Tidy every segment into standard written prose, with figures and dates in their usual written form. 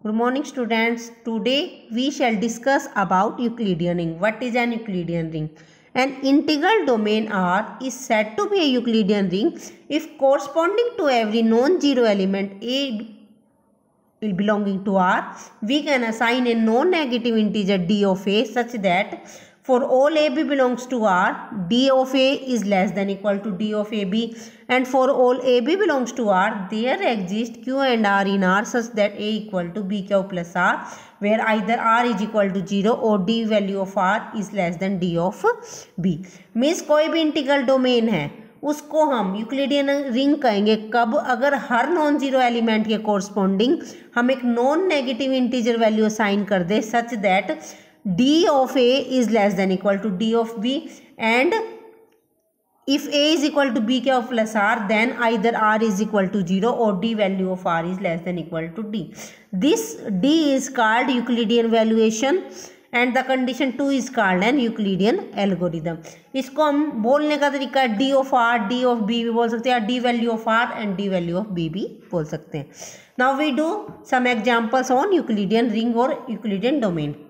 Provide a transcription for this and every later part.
Good morning students. Today we shall discuss about Euclidean ring. What is an Euclidean ring? An integral domain R is said to be a Euclidean ring if corresponding to every non-zero element A belonging to R, we can assign a non-negative integer d of A such that for all AB belongs to R, d of A is less than equal to d of AB, and for all AB belongs to R, there exist Q and R in R such that A equal to BQ plus R, where either R is equal to 0 or d value of R is less than d of B. Means कोई भी integral domain है उसको हम Euclidean ring कहेंगे कब, अगर हर non zero element के कोरस्पॉन्डिंग हम एक non negative integer value assign कर दे such that d of A is less than equal to d of B, and if A is equal to BQ plus R, then either R is equal to 0 or d value of R is less than equal to d. This d is called Euclidean valuation and the condition 2 is called an Euclidean algorithm. इसको हम बोलने का तरीका d of R, d of B भी बोल सकते हैं, d value of R and d value of B भी बोल सकते हैं. Now we do some examples on Euclidean ring or Euclidean domain.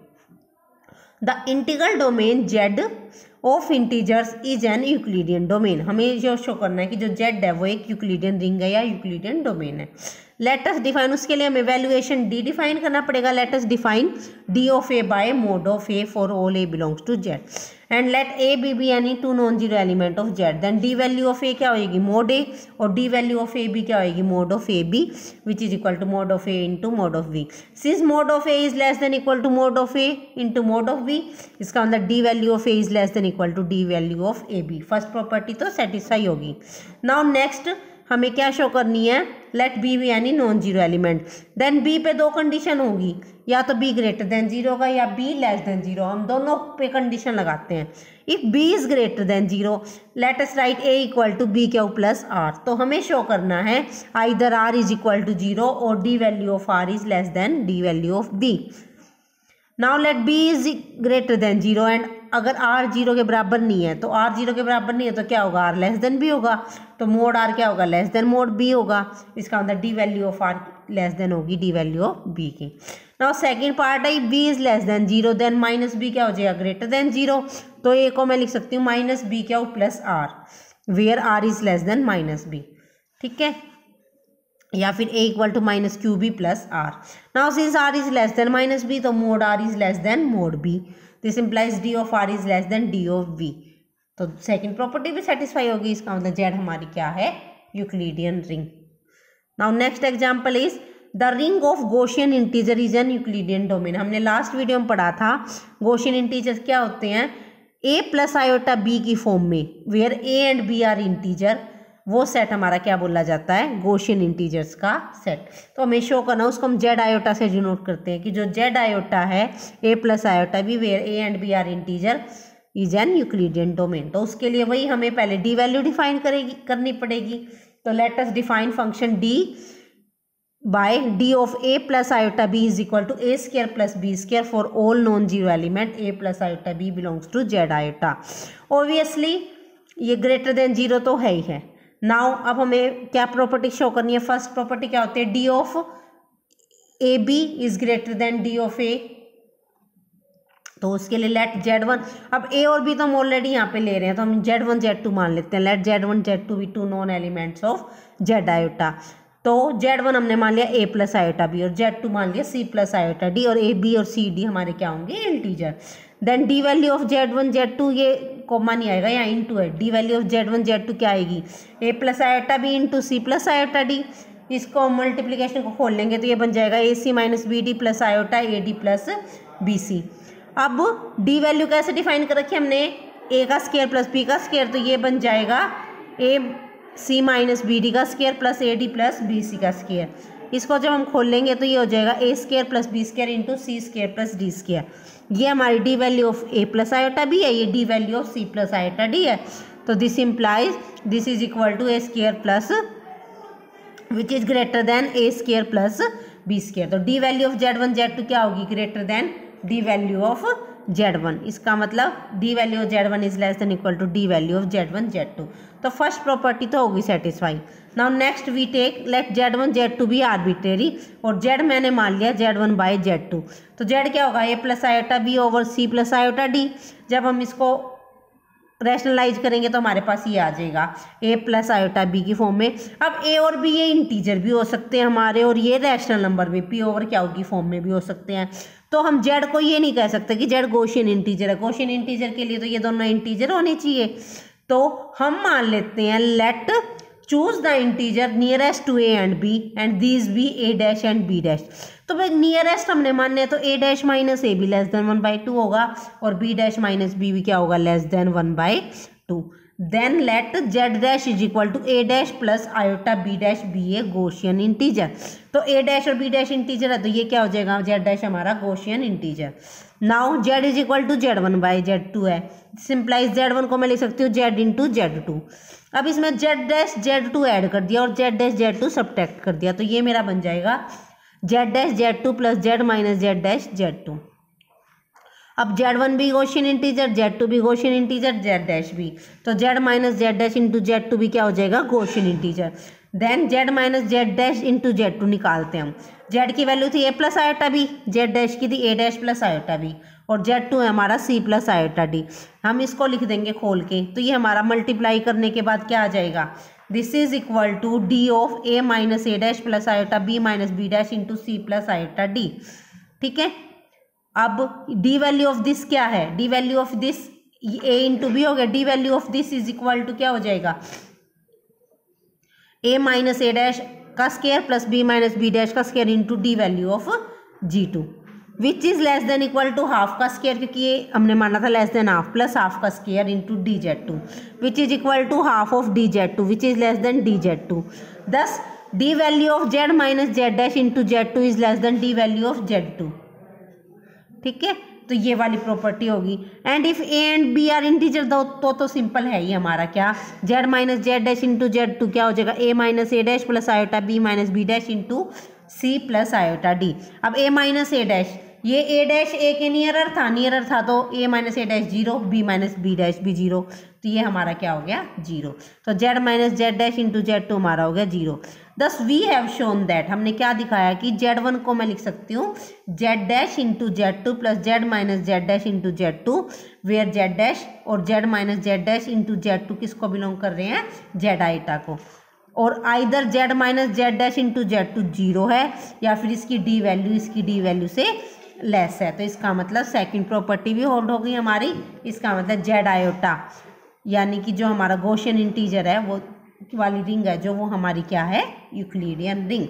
The integral domain Z of integers is an Euclidean domain. हमें जो शो करना है कि जो Z है वो एक यूक्लिडियन रिंग है या यूक्लिडियन डोमेन है. लेट अस डिफाइन, उसके लिए हमें वैल्यूएशन D डिफाइन करना पड़ेगा. Late us define D of A by mod of A for all A belongs to Z and let A be any two non zero element of Z. Then D value of A क्या होएगी mod A और D value of A B क्या होएगी mod of A B, which is equal to mod of A into mod of B. Since mod of A is less than equal to mod of A into mod of B, इसका मतलब D value of A is less than equal to D value of A B. First property तो satisfy होगी. Now next हमें क्या show करनी है, let B be यानी non zero element. Then B पे दो कंडीशन होगी, या तो बी ग्रेटर देन जीरो का या बी लेस देन जीरो. हम दोनों पे कंडीशन लगाते हैं. If B is greater than zero, let us write A equal to B Q plus R. तो हमें शो करना है either R is equal to zero और D value of are is less than D value of B. Now let B is greater than zero and अगर R zero के बराबर नहीं है, तो आर जीरो के बराबर नहीं है तो क्या होगा, आर लेस देन बी होगा. तो मोड आर क्या होगा, लेस देन मोड बी होगा. इसका मतलब d value of r less than होगी डी वैल्यू ऑफ बी की. नाउ सेकंड पार्ट है b is less than zero, then minus b क्या हो जाएगा, ग्रेटर देन जीरो. तो ए को मैं लिख सकती हूँ माइनस बी क्या plus r, where r is less than minus b. ठीक है, या फिर a equal to minus q b plus r. Now since r is less than minus b, तो mod r is less than mod b. This implies d of are is less than d of b. तो second property भी satisfy होगी. इसका मतलब z हमारी क्या है, Euclidean ring. Now next example is the ring of Gaussian integer is an Euclidean domain. हमने लास्ट वीडियो में पढ़ा था गॉसियन इंटीजर क्या होते हैं, a प्लस आयोटा बी की फॉर्म में, where a and b are integer. वो सेट हमारा क्या बोला जाता है, गॉसियन इंटीजर्स का सेट. तो हमें शो करना, उसको हम जेड आयोटा से डिनोट करते हैं कि जो जेड आयोटा है a plus iota b where a and b are integer is an Euclidean domain. तो उसके लिए वही हमें पहले डी वैल्यू डिफाइन करनी पड़ेगी. तो let us define function d by d of a plus iota b is equal to a square plus b square for all non zero element a plus iota b belongs to z iota. Obviously ये greater than zero तो है ही है. Now अब हमें क्या property show करनी है, first property क्या होती है, d of a b is greater than d of a. तो उसके लिए लेट जेड वन, अब ए और बी तो हम ऑलरेडी यहाँ पे ले रहे हैं तो हम जेड वन जेड टू मान लेते हैं. Let z one z two be two non elements of z iota. तो जेड वन हमने मान लिया ए प्लस आयोटा बी और जेड टू मान लिया सी प्लस आयोटा डी, और ए बी और सी डी हमारे क्या होंगे, integer. Then D value of z one z two, ये कॉमा नहीं आएगा यहाँ इंटू है. D value of z one z two क्या आएगी, a plus iota b into c plus iota d. इसको मल्टीप्लीकेशन को खोल लेंगे तो ये बन जाएगा a c minus b d plus iota a d plus b c. अब डी वैल्यू कैसे डिफाइन कर रखी है हमने, ए का स्क्वायर प्लस बी का स्क्वायर, तो ये बन जाएगा a c minus b d का square plus a d plus b c का स्क्वायर. इसको जब हम खोल लेंगे तो ये हो जाएगा a square plus b square into c square plus d square. ये हमारी d value of a plus iota b है, ये d value of c plus iota d है. तो this implies this is equal to a square plus which is greater than a square plus b square. तो d value of z one z two क्या होगी, greater than D value of z one. इसका मतलब d value of z one is less than equal to d value of z one z two. तो first property तो होगी satisfy. Now next we take let Z1 Z2 भी arbitrary, और Z मैंने मान लिया Z1 बाई Z2, तो Z क्या होगा, a plus iota b over c plus iota d. जब हम इसको रैशनलाइज करेंगे तो हमारे पास ये आ जाएगा ए प्लस आयोटा बी की फॉर्म में। अब ए और बी ये इंटीजर भी हो सकते हैं हमारे, और ये रैशनल नंबर भी पी ओवर क्यू की फॉर्म में भी हो सकते हैं। तो हम जेड को ये नहीं कह सकते कि जेड गॉसियन इंटीजर है। गॉसियन इंटीजर के लिए तो ये दोनों इंटीजर होने चाहिए। तो हम मान लेते हैं let choose the integer nearest to a and b and these be a dash and b dash. तो भाई नियरेस्ट हमने मानने तो a dash minus a b less than 1/2 होगा, और बी डैश माइनस बी भी क्या होगा, less than 1/2। Then let z dash is equal to a dash plus iota b dash be a Gaussian integer. तो a dash और b dash integer है, तो ये क्या हो जाएगा, जेड डैश हमारा Gaussian integer. Now z is equal to Z1 by Z2 है, सिंप्लाइज Z1 को मैं लिख सकती हूँ Z इंटू Z2। अब इसमें जेड डैश Z2 ऐड कर दिया और जेड डैश Z2 सब्ट्रैक्ट कर दिया, तो ये मेरा बन जाएगा z dash Z2 plus z minus z dash Z2। अब Z1 भी गॉसियन इंटीजर, Z2 भी गॉसियन इंटीजर, जेड डैश भी, तो z minus z dash into Z2 भी क्या हो जाएगा, Gaussian integer. Then z minus z dash into Z2 निकालते हैं हम। जेड की वैल्यू थी a plus iota b, z dash की थी a dash plus iota b, और Z2 है हमारा सी प्लस आयोटा डी। हम इसको लिख देंगे खोल के, तो ये हमारा मल्टीप्लाई करने के बाद क्या आ जाएगा, this is equal to d of a minus a dash plus iota b minus b dash into c plus iota d. ठीक है, अब डी वैल्यू ऑफ दिस क्या है, d value of this a into b हो गया, d value of this is equal to क्या हो जाएगा, ए माइनस ए डैश का square plus b minus b dash का square into d value of G2 which is less than equal to half का square, क्योंकि ये हमने माना था less than half, plus half का square into DZ2 which is equal to half of DZ2 which is less than DZ2। Thus d value of z minus z dash into Z2 is less than D value of Z2। ठीक है, तो ये वाली property होगी। And if a and b are integer तो simple है ही हमारा क्या, z minus z dash into Z2 क्या हो जाएगा, a minus a dash plus iota b minus b dash into c plus iota d. अब ए माइनस ए डैश, ये ए dash ए के नियरर था तो a minus a dash 0, b minus b dash भी 0, तो ये हमारा क्या हो गया 0। तो z minus z dash into Z2 हमारा हो गया 0। दस वी हैव शोन दैट, हमने क्या दिखाया कि Z1 को मैं लिख सकती हूँ z dash into Z2 plus z minus z dash into Z2 where z dash और z minus z dash into Z2 किसको बिलोंग कर रहे हैं, जेड आइटा को। और either Z minus z dash into Z2 0 है या फिर इसकी डी वैल्यू इसकी डी वैल्यू से लेस है, तो इसका मतलब सेकंड प्रॉपर्टी भी होल्ड हो गई हमारी। इसका मतलब जेड आयोटा यानी कि जो हमारा गॉसियन इंटीजर है वो वाली रिंग है जो, वो हमारी क्या है, Euclidean ring.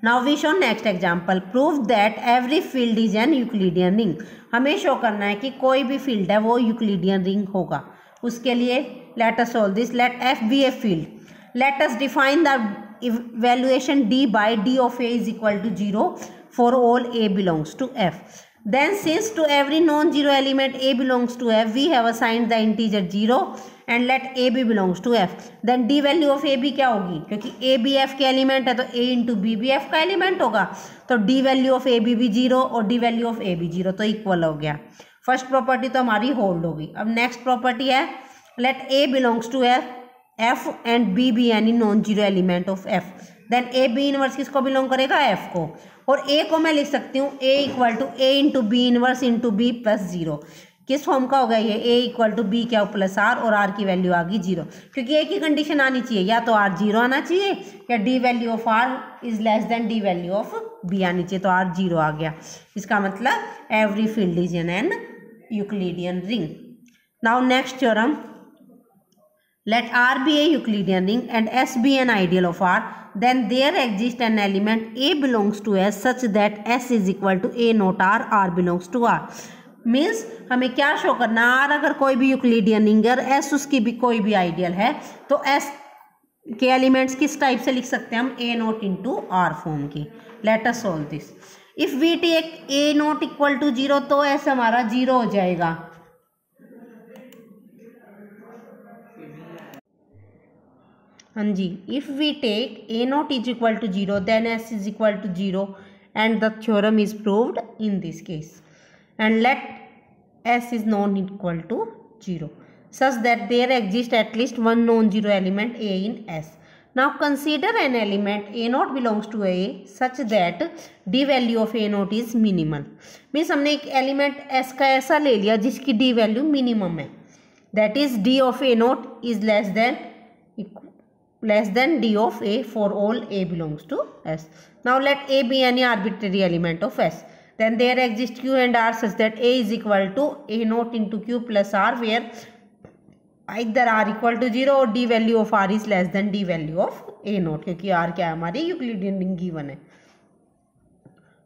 Now we show next example, prove that every field is an Euclidean ring. हमें शो करना है कि कोई भी फील्ड है वो यूक्लिडियन रिंग होगा। उसके लिए let us solve this, let f be a field, let us define the evaluation d by d of a is equal to 0 for all a belongs to f. Then since to every non-zero element a belongs to f, we have assigned the integer 0 and let a b belongs to f. Then d value of a b क्या होगी, क्योंकि a b f के element है तो a into B भी f का element होगा, तो d value of a b भी 0 और d वैल्यू ऑफ a भी 0, तो इक्वल हो गया। फर्स्ट प्रॉपर्टी तो हमारी होल्ड होगी। अब नेक्स्ट प्रॉपर्टी है let a belongs to f एंड b be any non-zero element of f. Then a b inverse किसको बिलोंग करेगा, f को, और a को मैं लिख सकती हूँ a equal to a into b inverse into b plus 0। किस फॉर्म का होगा ये, a इक्वल टू बी क्या प्लस r और r की वैल्यू आ गई 0, क्योंकि एक ही कंडीशन आनी चाहिए, या तो r 0 आना चाहिए या d value of r is less then d value of b आनी चाहिए, तो r 0 आ गया। इसका मतलब every field is an Euclidean ring. Now next theorem, let R be a Euclidean ring and S be an ideal of R, then there exists an element A belongs to S such that S is equal to A not R, R belongs to R. Means हमें क्या show करना, R अगर कोई भी Euclidean ring है, S उसकी भी कोई भी आइडियल है, तो S के एलिमेंट्स किस टाइप से लिख सकते हैं हम, A naught into R form की। Let us solve this, if we take A naught equal to 0 तो S हमारा 0 हो जाएगा। हाँ जी, if we take a naught is equal to 0 then s is equal to 0 and the theorem is proved in this case, and let s is not equal to 0 such that there exists at least one non-zero element A in S. Now consider an element A naught belongs to A such that D value of A naught is minimal. Means हमने एक element S का ऐसा ले लिया जिसकी D value minimum है, that is D of A naught is less than D of A for all A belongs to S. Now let A be any arbitrary element of S. Then there exist Q and R such that A is equal to A naught into Q plus R, where either R equal to 0 और D value of R is less than D value of A naught, क्योंकि R क्या है हमारी Euclidean ring given है.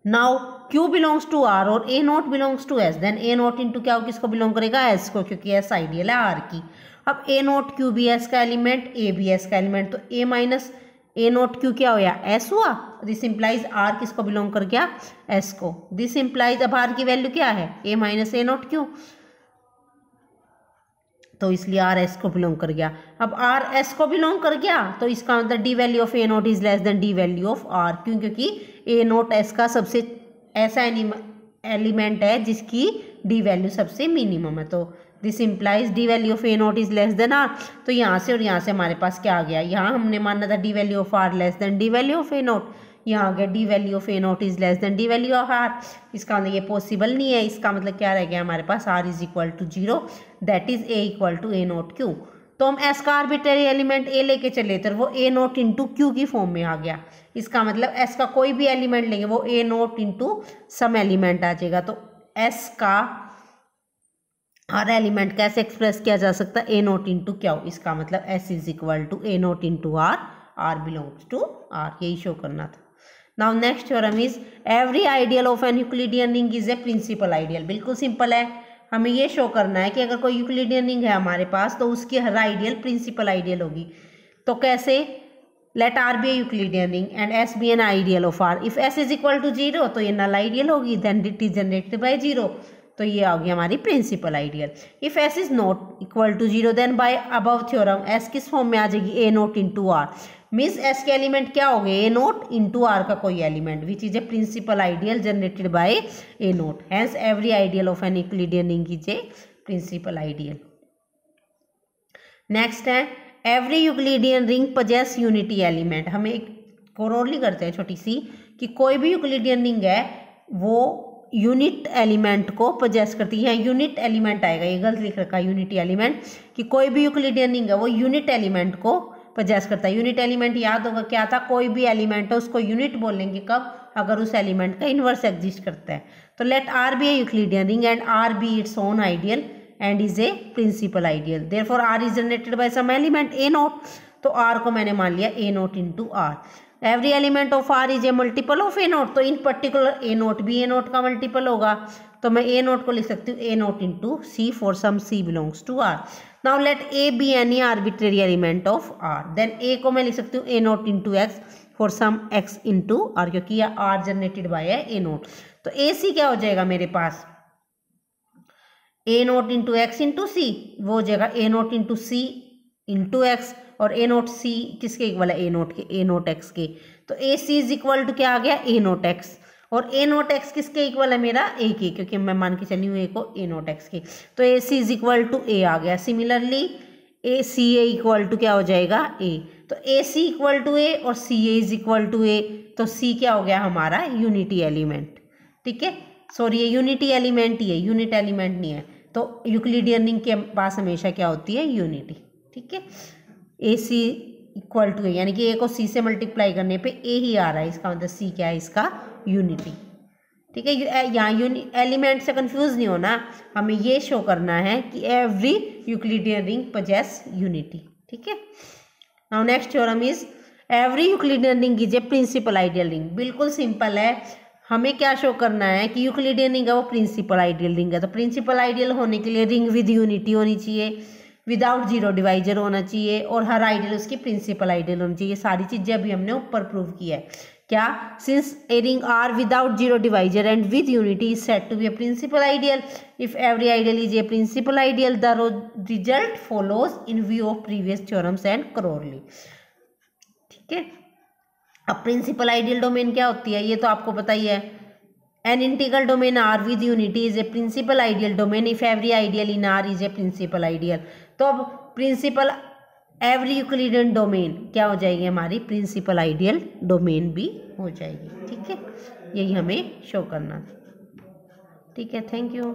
Now Q belongs to R और A naught belongs to S. Then A naught into क्या किसको belong करेगा, S को, क्योंकि S आइडियल है R की. अब A naught Q भी S का एलिमेंट, A भी S का एलिमेंट, तो A minus A naught Q क्या हो गया, S हुआ. दिस इम्प्लाइज R किसको बिलोंग कर गया, S को. दिस इम्प्लाइज अब R की वैल्यू क्या है, A minus A naught Q, तो इसलिए R S को बिलोंग कर गया. अब R S को बिलोंग कर गया तो इसका मतलब D value of A naught is less then D value of R. क्यों, क्योंकि A naught S का सबसे ऐसा एलिमेंट है जिसकी D वैल्यू सबसे मिनिमम है. तो this implies D value of A naught is less then R. तो यहाँ से और यहाँ से हमारे पास क्या आ गया, यहाँ हमने माना था D value of R less than D value of A naught, यहाँ आ गया D value of A naught is less then D value of R. इसका मतलब ये पॉसिबल नहीं है. इसका मतलब क्या रह गया हमारे पास, R is equal to 0, that is A equal to A naught Q. तो हम S का आर्बिट्ररी एलिमेंट A लेके चले तो वो A naught इंटू Q की फॉर्म में आ गया. इसका मतलब S का कोई भी एलिमेंट लेंगे वो A naught into some element आ जाएगा. तो S का हर एलिमेंट कैसे एक्सप्रेस किया जा सकता है, A naught इंटू क्या हो. इसका मतलब S is equal to A naught into R, R belongs to R. यही शो करना था. Now next theorem is every ideal of an Euclidean ring is a principal ideal. बिल्कुल सिंपल है, हमें ये शो करना है कि अगर कोई यूक्लिडियन रिंग है हमारे पास तो उसकी हर आइडियल प्रिंसिपल आइडियल होगी. तो कैसे, let R be a Euclidean ring and S be an ideal of R. If S is equal to 0 तो ये नल आइडियल होगी, then it is generated by 0, तो ये आ गई हमारी principal ideal. If S is not equal to 0 then by above theorem S किस form में आ जाएगी, A naught into R. Means S के एलिमेंट क्या हो गए, A naught इंटू R का कोई element which is a principal ideal generated by A naught. Hence every ideal of an Euclidean ring is a principal ideal. Next है every Euclidean ring possess unity element. हमें एक कोरोली करते हैं छोटी सी कि कोई भी यूक्लिडियन रिंग है वो यूनिट एलिमेंट को पजेस करती है. यूनिट एलिमेंट आएगा, ये गलत लिख रखा है यूनिटी एलिमेंट, कि कोई भी यूक्लिडियन रिंग है वो यूनिट एलिमेंट को पजेस करता है. यूनिट एलिमेंट याद होगा क्या था, कोई भी एलिमेंट है उसको यूनिट बोलेंगे कब, अगर उस एलिमेंट का इन्वर्स एग्जिस्ट करता है. तो let R be a Euclidean ring and R be its own ideal and is a principal ideal. Therefore R is generated by some element A naught. तो R को मैंने मान लिया A naught into R. Every element of R is a multiple of A naught. तो इन particular A naught भी A naught का multiple होगा, तो मैं A naught को लिख सकती हूँ A naught into C for some C belongs to R. Now let A be any arbitrary element of R. Then A को मैं लिख सकती हूँ A naught into X for some X into R, क्योंकि यह R जनरेटेड बाय है A naught. तो AC क्या हो जाएगा मेरे पास, A naught into X into C, वो हो जाएगा A naught into C into X, और A naught C किसके इक्वल है, A naught के, A naught X के. तो AC इज इक्वल टू क्या आ गया, A naught X, और A naught X किसके इक्वल है मेरा, A के, क्योंकि मैं मान के चली हूँ A को A naught X के. तो AC is equal to A आ गया. सिमिलरली ACA इक्वल टू क्या हो जाएगा, A. तो AC इक्वल टू A और CA is equal to A, तो C क्या हो गया हमारा, यूनिटी एलिमेंट. ठीक है, सॉरी ये यूनिटी एलिमेंट ही है, यूनिट एलिमेंट नहीं है. तो यूक्लिडियन रिंग के पास हमेशा क्या होती है, यूनिटी. ठीक है, AC इक्वल टू A, यानी कि A को C से मल्टीप्लाई करने पे A ही आ रहा है, इसका मतलब C क्या है, इसका यूनिटी. ठीक है, यहाँ एलिमेंट से कंफ्यूज नहीं होना, हमें ये शो करना है कि every Euclidean ring possess unity. ठीक है, now next theorem is every Euclidean ring is a principal ideal ring. बिल्कुल सिंपल है, हमें क्या शो करना है कि यूक्लिडियन रिंग है वो प्रिंसिपल आइडियल रिंग है. तो प्रिंसिपल आइडियल होने के लिए रिंग विद यूनिटी होनी चाहिए, विदाउट जीरो डिवाइजर होना चाहिए, और हर आइडियल उसकी प्रिंसिपल आइडियल होनी चाहिए. सारी चीज़ें अभी हमने ऊपर प्रूव किया है. क्या, since a ring r without zero divisor and with unity is said to be a principal ideal. If every ideal is a principal ideal the result follows in view of previous theorems and corollary. ठीक है, अब principal ideal domain क्या होती है ये तो आपको पता ही है. An integral domain R with unity is a principal ideal domain if every ideal in R is a principal ideal. तो अब प्रिंसिपल एवरी यूक्लिडियन डोमेन क्या हो जाएगी, हमारी प्रिंसिपल आइडियल डोमेन भी हो जाएगी। ठीक है, यही हमें शो करना। ठीक है, थैंक यू।